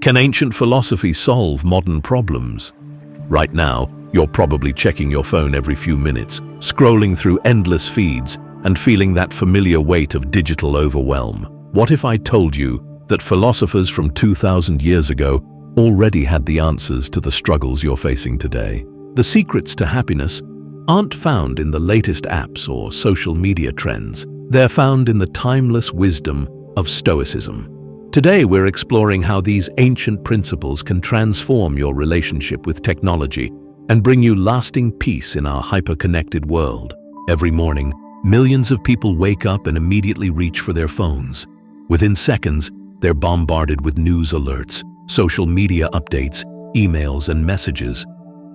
Can ancient philosophy solve modern problems? Right now, you're probably checking your phone every few minutes, scrolling through endless feeds, and feeling that familiar weight of digital overwhelm. What if I told you that philosophers from 2,000 years ago already had the answers to the struggles you're facing today? The secrets to happiness aren't found in the latest apps or social media trends. They're found in the timeless wisdom of Stoicism. Today, we're exploring how these ancient principles can transform your relationship with technology and bring you lasting peace in our hyperconnected world. Every morning, millions of people wake up and immediately reach for their phones. Within seconds, they're bombarded with news alerts, social media updates, emails, and messages.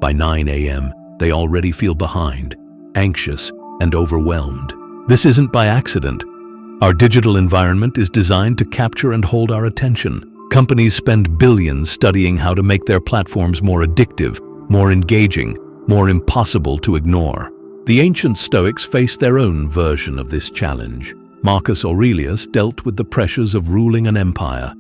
By 9 a.m., they already feel behind, anxious, and overwhelmed. This isn't by accident. Our digital environment is designed to capture and hold our attention. Companies spend billions studying how to make their platforms more addictive, more engaging, more impossible to ignore. The ancient Stoics faced their own version of this challenge. Marcus Aurelius dealt with the pressures of ruling an empire.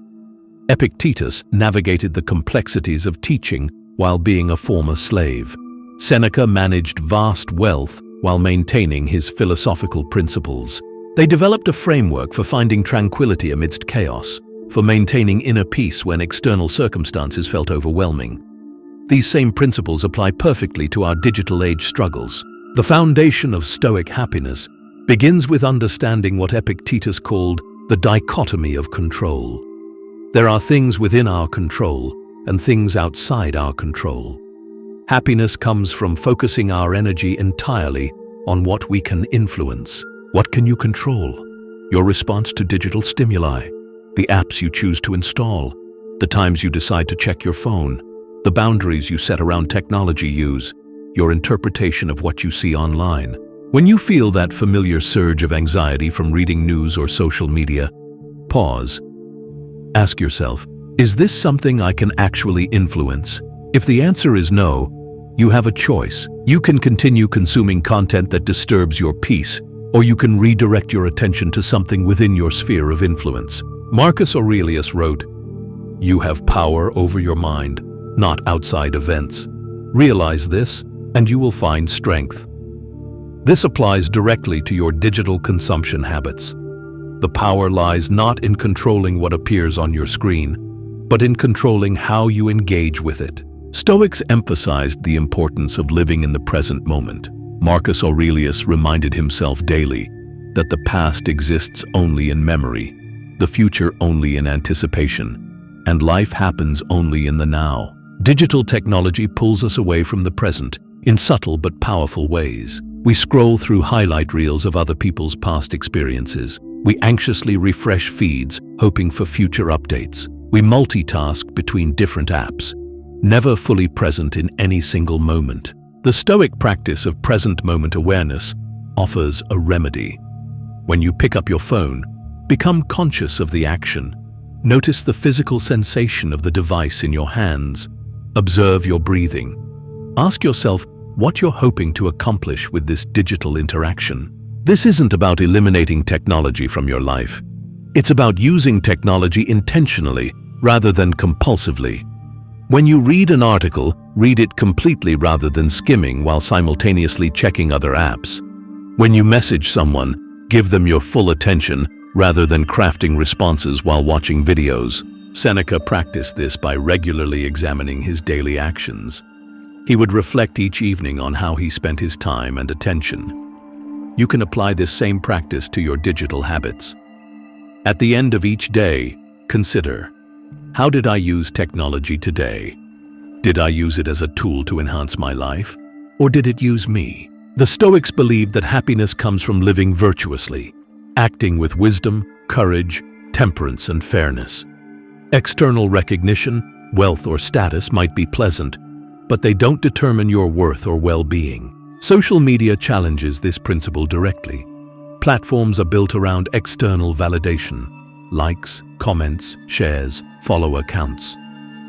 Epictetus navigated the complexities of teaching while being a former slave. Seneca managed vast wealth while maintaining his philosophical principles. They developed a framework for finding tranquility amidst chaos, for maintaining inner peace when external circumstances felt overwhelming. These same principles apply perfectly to our digital age struggles. The foundation of Stoic happiness begins with understanding what Epictetus called the dichotomy of control. There are things within our control and things outside our control. Happiness comes from focusing our energy entirely on what we can influence. What can you control? Your response to digital stimuli, the apps you choose to install, the times you decide to check your phone, the boundaries you set around technology use, your interpretation of what you see online. When you feel that familiar surge of anxiety from reading news or social media, pause. Ask yourself, is this something I can actually influence? If the answer is no, you have a choice. You can continue consuming content that disturbs your peace, or you can redirect your attention to something within your sphere of influence. Marcus Aurelius wrote, "You have power over your mind, not outside events. Realize this, and you will find strength." This applies directly to your digital consumption habits. The power lies not in controlling what appears on your screen, but in controlling how you engage with it. Stoics emphasized the importance of living in the present moment. Marcus Aurelius reminded himself daily that the past exists only in memory, the future only in anticipation, and life happens only in the now. Digital technology pulls us away from the present in subtle but powerful ways. We scroll through highlight reels of other people's past experiences. We anxiously refresh feeds, hoping for future updates. We multitask between different apps, never fully present in any single moment. The Stoic practice of present moment awareness offers a remedy. When you pick up your phone, become conscious of the action. Notice the physical sensation of the device in your hands. Observe your breathing. Ask yourself what you're hoping to accomplish with this digital interaction. This isn't about eliminating technology from your life. It's about using technology intentionally rather than compulsively. When you read an article, read it completely rather than skimming while simultaneously checking other apps. When you message someone, give them your full attention rather than crafting responses while watching videos. Seneca practiced this by regularly examining his daily actions. He would reflect each evening on how he spent his time and attention. You can apply this same practice to your digital habits. At the end of each day, consider, how did I use technology today? Did I use it as a tool to enhance my life, or did it use me? The Stoics believed that happiness comes from living virtuously, acting with wisdom, courage, temperance, and fairness. External recognition, wealth, or status might be pleasant, but they don't determine your worth or well-being. Social media challenges this principle directly. Platforms are built around external validation, likes, comments, shares, follower counts.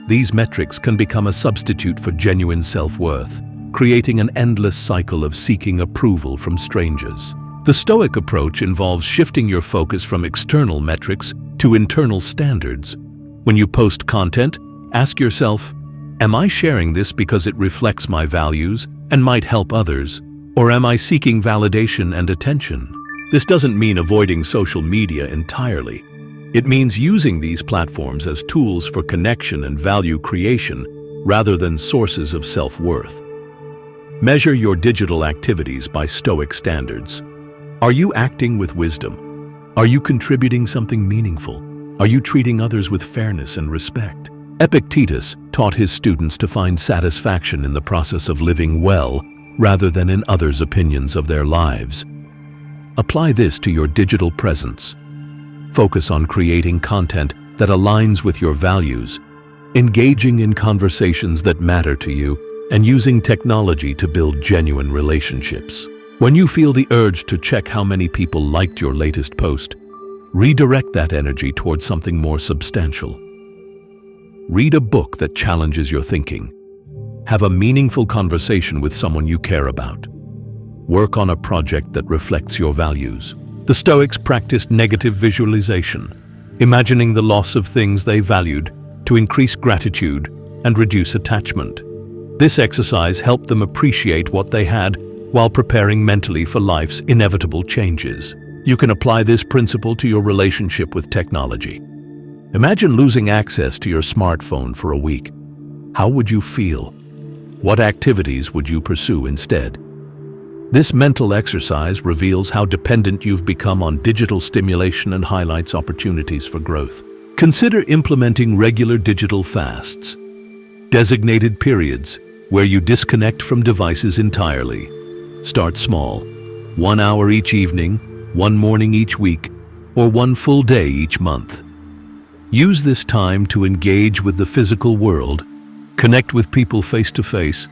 These metrics can become a substitute for genuine self-worth, creating an endless cycle of seeking approval from strangers. The Stoic approach involves shifting your focus from external metrics to internal standards. When you post content, Ask yourself, am I sharing this because it reflects my values and might help others, or am I seeking validation and attention? This doesn't mean avoiding social media entirely. It means using these platforms as tools for connection and value creation rather than sources of self-worth. Measure your digital activities by Stoic standards. Are you acting with wisdom? Are you contributing something meaningful? Are you treating others with fairness and respect? Epictetus taught his students to find satisfaction in the process of living well rather than in others' opinions of their lives. Apply this to your digital presence. Focus on creating content that aligns with your values, engaging in conversations that matter to you, and using technology to build genuine relationships. When you feel the urge to check how many people liked your latest post, redirect that energy towards something more substantial. Read a book that challenges your thinking. Have a meaningful conversation with someone you care about. Work on a project that reflects your values. The Stoics practiced negative visualization, imagining the loss of things they valued to increase gratitude and reduce attachment. This exercise helped them appreciate what they had while preparing mentally for life's inevitable changes. You can apply this principle to your relationship with technology. Imagine losing access to your smartphone for a week. How would you feel? What activities would you pursue instead? This mental exercise reveals how dependent you've become on digital stimulation and highlights opportunities for growth. Consider implementing regular digital fasts, designated periods where you disconnect from devices entirely. Start small, 1 hour each evening, 1 morning each week, or 1 full day each month. Use this time to engage with the physical world, connect with people face-to-face,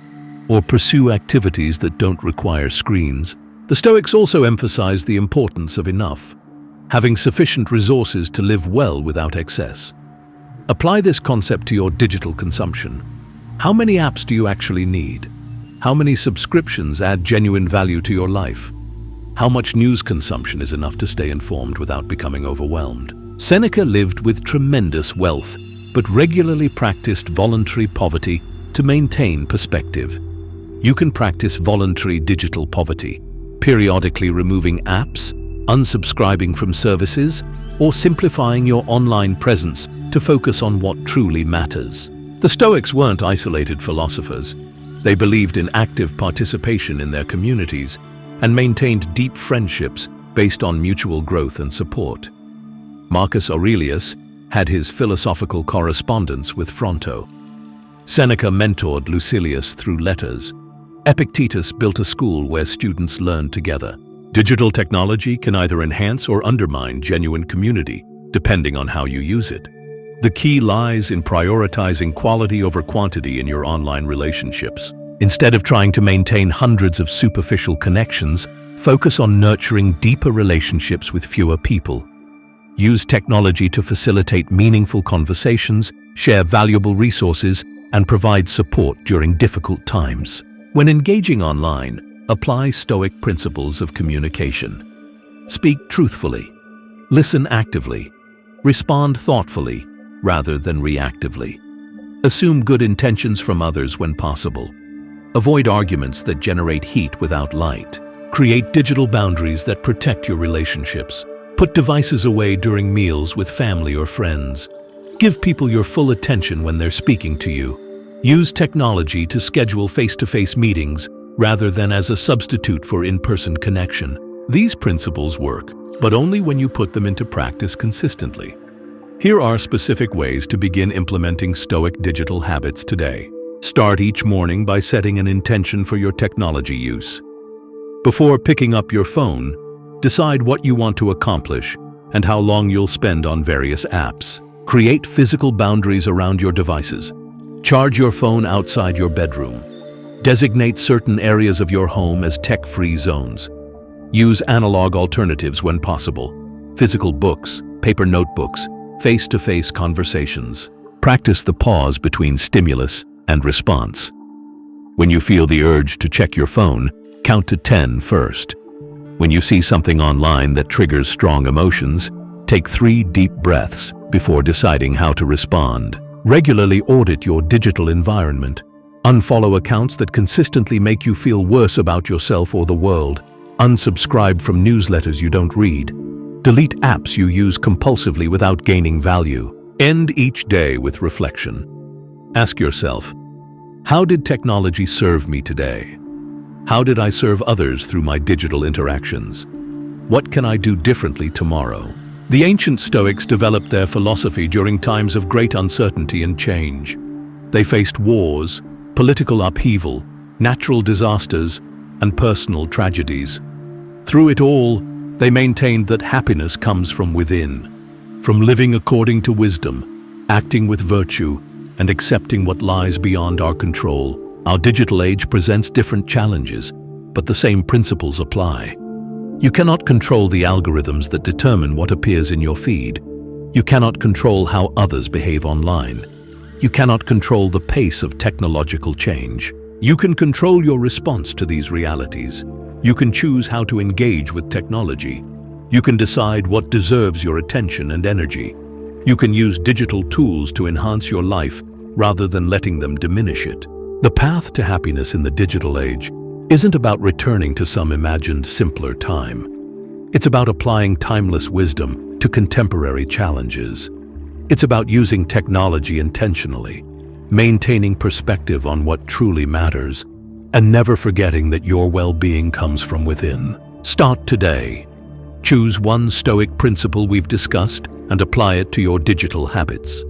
or pursue activities that don't require screens. The Stoics also emphasize the importance of enough, having sufficient resources to live well without excess. Apply this concept to your digital consumption. How many apps do you actually need? How many subscriptions add genuine value to your life? How much news consumption is enough to stay informed without becoming overwhelmed? Seneca lived with tremendous wealth, but regularly practiced voluntary poverty to maintain perspective. You can practice voluntary digital poverty, periodically removing apps, unsubscribing from services, or simplifying your online presence to focus on what truly matters. The Stoics weren't isolated philosophers. They believed in active participation in their communities and maintained deep friendships based on mutual growth and support. Marcus Aurelius had his philosophical correspondence with Fronto. Seneca mentored Lucilius through letters. Epictetus built a school where students learned together. Digital technology can either enhance or undermine genuine community, depending on how you use it. The key lies in prioritizing quality over quantity in your online relationships. Instead of trying to maintain hundreds of superficial connections, focus on nurturing deeper relationships with fewer people. Use technology to facilitate meaningful conversations, share valuable resources, and provide support during difficult times. When engaging online, apply Stoic principles of communication. Speak truthfully, listen actively, respond thoughtfully rather than reactively. Assume good intentions from others when possible. Avoid arguments that generate heat without light. Create digital boundaries that protect your relationships. Put devices away during meals with family or friends. Give people your full attention when they're speaking to you. Use technology to schedule face-to-face meetings rather than as a substitute for in-person connection. These principles work, but only when you put them into practice consistently. Here are specific ways to begin implementing Stoic digital habits today. Start each morning by setting an intention for your technology use. Before picking up your phone, decide what you want to accomplish and how long you'll spend on various apps. Create physical boundaries around your devices. Charge your phone outside your bedroom. Designate certain areas of your home as tech-free zones. Use analog alternatives when possible. Physical books, paper notebooks, face-to-face conversations. Practice the pause between stimulus and response. When you feel the urge to check your phone, count to 10 first. When you see something online that triggers strong emotions, take 3 deep breaths before deciding how to respond. Regularly audit your digital environment. Unfollow accounts that consistently make you feel worse about yourself or the world. Unsubscribe from newsletters you don't read. Delete apps you use compulsively without gaining value. End each day with reflection. Ask yourself, how did technology serve me today? How did I serve others through my digital interactions? What can I do differently tomorrow? The ancient Stoics developed their philosophy during times of great uncertainty and change. They faced wars, political upheaval, natural disasters, and personal tragedies. Through it all, they maintained that happiness comes from within, from living according to wisdom, acting with virtue, and accepting what lies beyond our control. Our digital age presents different challenges, but the same principles apply. You cannot control the algorithms that determine what appears in your feed. You cannot control how others behave online. You cannot control the pace of technological change. You can control your response to these realities. You can choose how to engage with technology. You can decide what deserves your attention and energy. You can use digital tools to enhance your life rather than letting them diminish it. The path to happiness in the digital age isn't about returning to some imagined simpler time. It's about applying timeless wisdom to contemporary challenges. It's about using technology intentionally, maintaining perspective on what truly matters, and never forgetting that your well-being comes from within. Start today. Choose one Stoic principle we've discussed and apply it to your digital habits.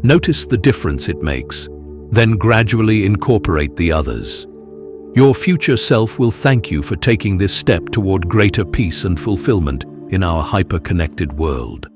Notice the difference it makes, then gradually incorporate the others. Your future self will thank you for taking this step toward greater peace and fulfillment in our hyper-connected world.